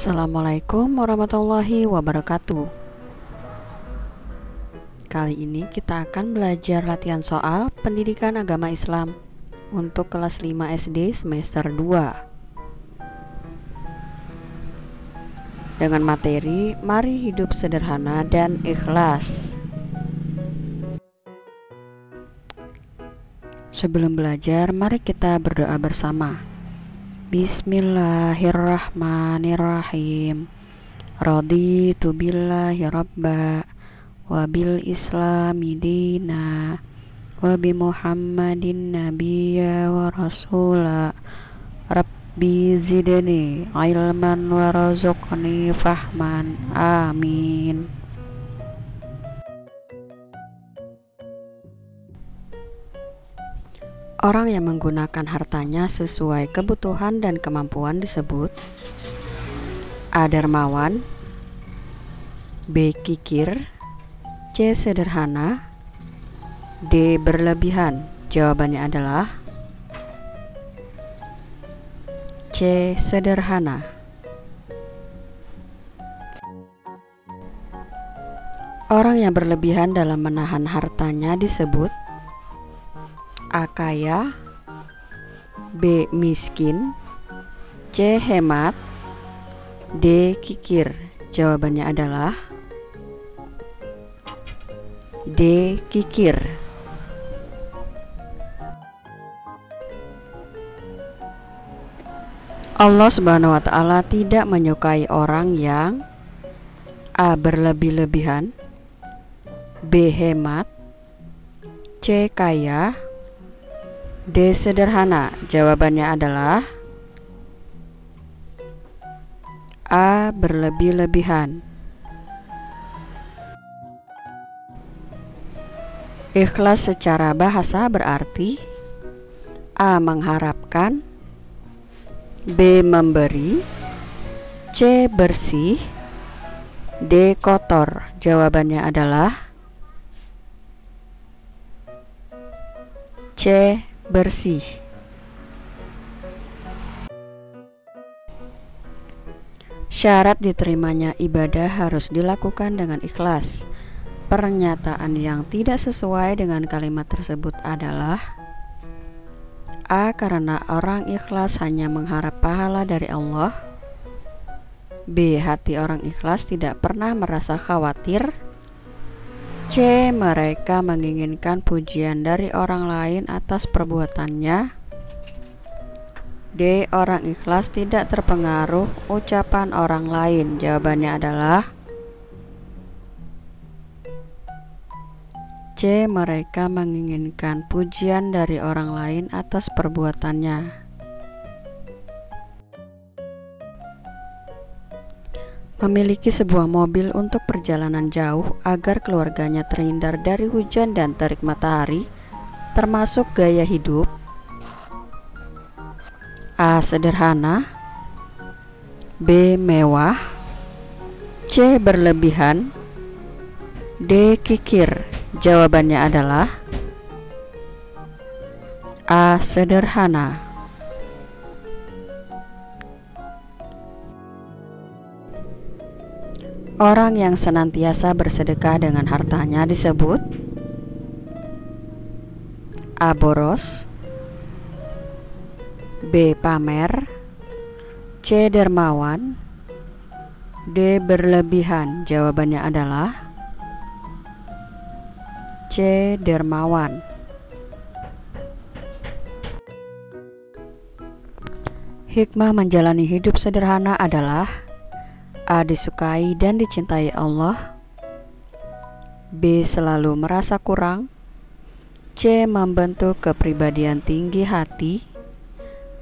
Assalamualaikum warahmatullahi wabarakatuh. Kali ini kita akan belajar latihan soal pendidikan agama Islam untuk kelas 5 SD semester 2 dengan materi Mari Hidup Sederhana dan Ikhlas. Sebelum belajar, mari kita berdoa bersama. Bismillahirrahmanirrahim. Raditu billahi rabba wa bil islami dina wa bi muhammadin nabiyya wa rasula. Rabbi zidni ilman wa razuqni fahman. Amin. Orang yang menggunakan hartanya sesuai kebutuhan dan kemampuan disebut A. Dermawan, B. Kikir, C. Sederhana, D. Berlebihan. Jawabannya adalah C. Sederhana. Orang yang berlebihan dalam menahan hartanya disebut A. Kaya, B. Miskin, C. Hemat, D. Kikir. Jawabannya adalah D. Kikir. Allah Subhanahu wa Ta'ala tidak menyukai orang yang A. Berlebih-lebihan, B. Hemat, C. Kaya, D. Sederhana. Jawabannya adalah A. Berlebih-lebihan. Ikhlas secara bahasa berarti A. Mengharapkan, B. Memberi, C. Bersih, D. Kotor. Jawabannya adalah C. Bersih. Syarat diterimanya ibadah harus dilakukan dengan ikhlas. Pernyataan yang tidak sesuai dengan kalimat tersebut adalah A. Karena orang ikhlas hanya mengharap pahala dari Allah, B. Hati orang ikhlas tidak pernah merasa khawatir, C. Mereka menginginkan pujian dari orang lain atas perbuatannya, D. Orang ikhlas tidak terpengaruh ucapan orang lain. Jawabannya adalah C. Mereka menginginkan pujian dari orang lain atas perbuatannya. Memiliki sebuah mobil untuk perjalanan jauh agar keluarganya terhindar dari hujan dan terik matahari, termasuk gaya hidup A. Sederhana, B. Mewah, C. Berlebihan, D. Kikir. Jawabannya adalah A. Sederhana. Orang yang senantiasa bersedekah dengan hartanya disebut A. Boros, B. Pamer, C. Dermawan, D. Berlebihan. Jawabannya adalah C. Dermawan. Hikmah menjalani hidup sederhana adalah A. Disukai dan dicintai Allah, B. Selalu merasa kurang, C. Membentuk kepribadian tinggi hati,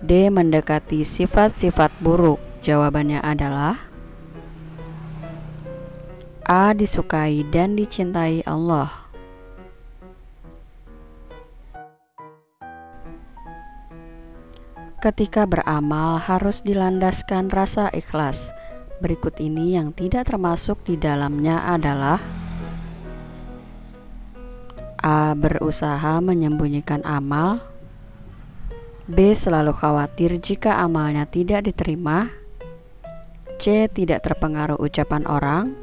D. Mendekati sifat-sifat buruk. Jawabannya adalah A. Disukai dan dicintai Allah. Ketika beramal harus dilandaskan rasa ikhlas. Berikut ini yang tidak termasuk di dalamnya adalah A. Berusaha menyembunyikan amal, B. Selalu khawatir jika amalnya tidak diterima, C. Tidak terpengaruh ucapan orang.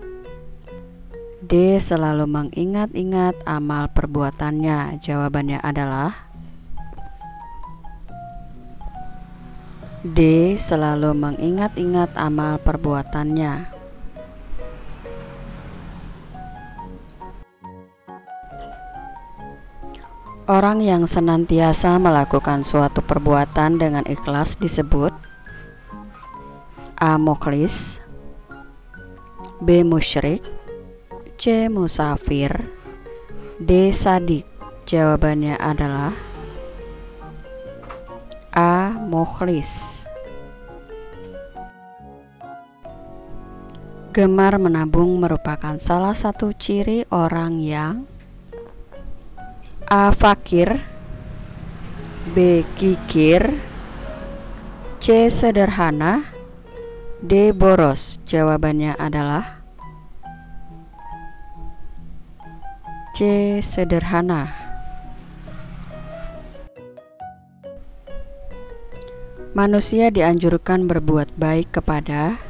D. Selalu mengingat-ingat amal perbuatannya. Jawabannya adalah D. Selalu mengingat-ingat amal perbuatannya. Orang yang senantiasa melakukan suatu perbuatan dengan ikhlas disebut A. Mukhlis, B. Musyrik, C. Musafir, D. Sadik. Jawabannya adalah A. Mukhlis. Gemar menabung merupakan salah satu ciri orang yang A. Fakir, B. Kikir, C. Sederhana, D. Boros. Jawabannya adalah C. Sederhana. Manusia dianjurkan berbuat baik kepada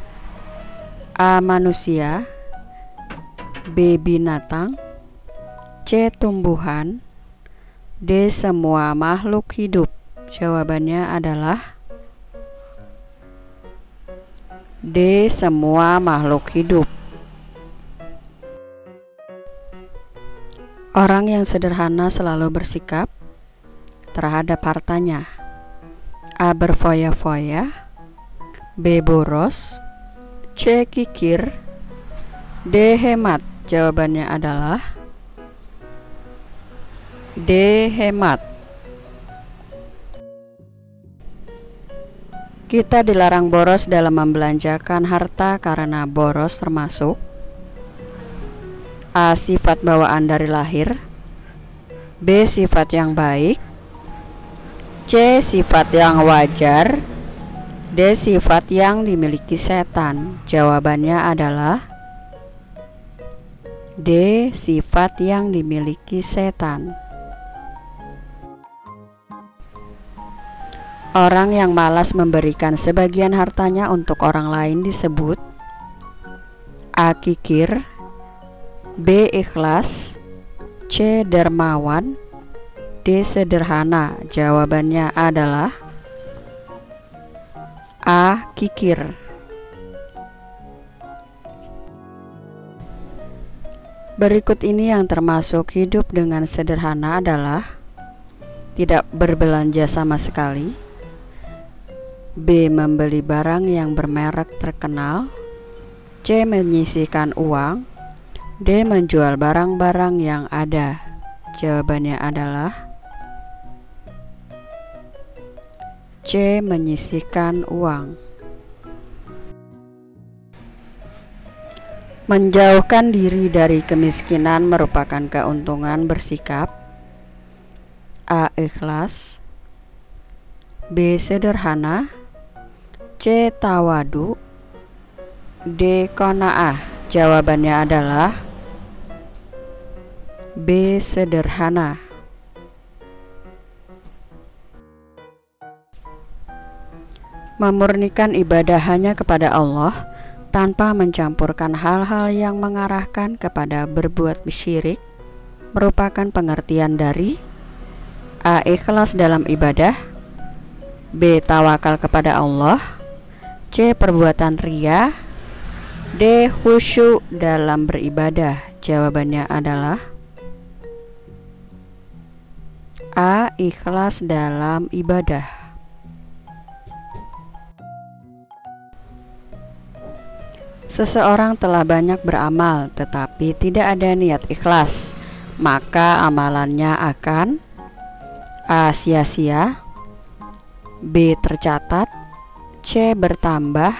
A. Manusia, B. Binatang, C. Tumbuhan, D. Semua makhluk hidup. Jawabannya adalah D. Semua makhluk hidup. Orang yang sederhana selalu bersikap terhadap hartanya A. Berfoya-foya, B. Boros, C. Kikir, D. Hemat. Jawabannya adalah D. Hemat. Kita dilarang boros dalam membelanjakan harta karena boros termasuk A. Sifat bawaan dari lahir, B. Sifat yang baik, C. Sifat yang wajar, D. Sifat yang dimiliki setan. Jawabannya adalah D. Sifat yang dimiliki setan. Orang yang malas memberikan sebagian hartanya untuk orang lain disebut A. Kikir, B. Ikhlas, C. Dermawan, D. Sederhana. Jawabannya adalah A. Kikir. Berikut ini yang termasuk hidup dengan sederhana adalah tidak berbelanja sama sekali, B. Membeli barang yang bermerek terkenal, C. Menyisihkan uang, D. Menjual barang-barang yang ada. Jawabannya adalah C. Menyisihkan uang. Menjauhkan diri dari kemiskinan merupakan keuntungan bersikap A. Ikhlas, B. Sederhana, C. Tawadu, D. Qanaah. Jawabannya adalah B. Sederhana. Memurnikan ibadah hanya kepada Allah tanpa mencampurkan hal-hal yang mengarahkan kepada berbuat syirik merupakan pengertian dari A. Ikhlas dalam ibadah, B. Tawakal kepada Allah, C. Perbuatan riya, D. Khusyuk dalam beribadah. Jawabannya adalah A. Ikhlas dalam ibadah. Seseorang telah banyak beramal tetapi tidak ada niat ikhlas, maka amalannya akan A. sia-sia, B. tercatat, C. bertambah,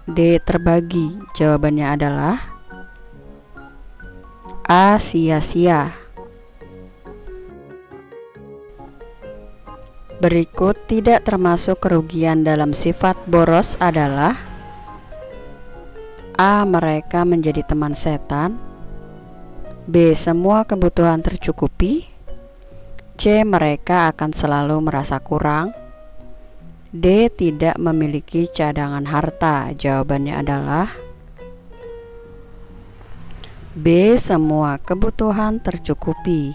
D. terbagi. Jawabannya adalah A. sia-sia. Berikut tidak termasuk kerugian dalam sifat boros adalah A. Mereka menjadi teman setan, B. Semua kebutuhan tercukupi, C. Mereka akan selalu merasa kurang, D. Tidak memiliki cadangan harta. Jawabannya adalah B. Semua kebutuhan tercukupi.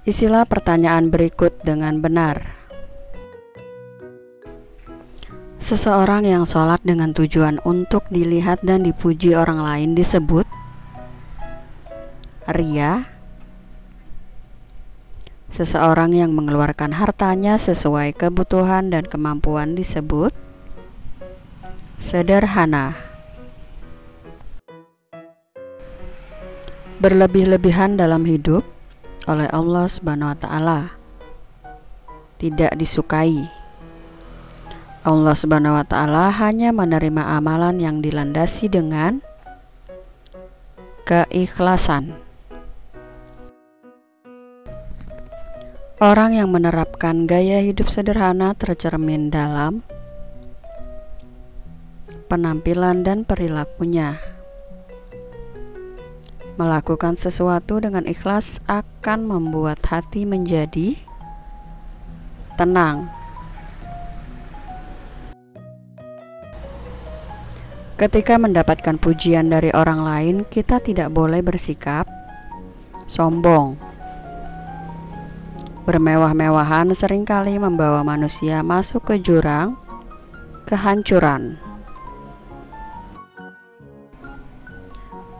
Isilah pertanyaan berikut dengan benar. Seseorang yang sholat dengan tujuan untuk dilihat dan dipuji orang lain disebut ria. Seseorang yang mengeluarkan hartanya sesuai kebutuhan dan kemampuan disebut sederhana. Berlebih-lebihan dalam hidup oleh Allah Subhanahu wa Ta'ala tidak disukai. Allah Subhanahu wa Ta'ala hanya menerima amalan yang dilandasi dengan keikhlasan. Orang yang menerapkan gaya hidup sederhana tercermin dalam penampilan dan perilakunya. Melakukan sesuatu dengan ikhlas akan membuat hati menjadi tenang. Ketika mendapatkan pujian dari orang lain, kita tidak boleh bersikap sombong. Bermewah-mewahan seringkali membawa manusia masuk ke jurang kehancuran.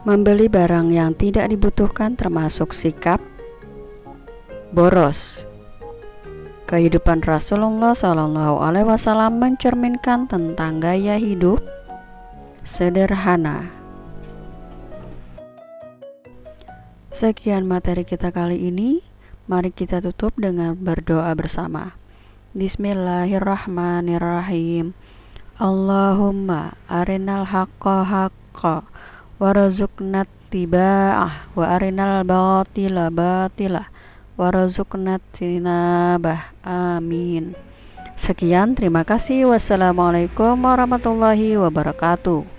Membeli barang yang tidak dibutuhkan termasuk sikap boros. Kehidupan Rasulullah SAW mencerminkan tentang gaya hidup sederhana. Sekian materi kita kali ini. Mari kita tutup dengan berdoa bersama. Bismillahirrahmanirrahim. Allahumma arinal haqqa haqqa warzuqna tiba'ah wa arinal batila batila warzuqna tinabah. Amin. Sekian, terima kasih. Wassalamualaikum warahmatullahi wabarakatuh.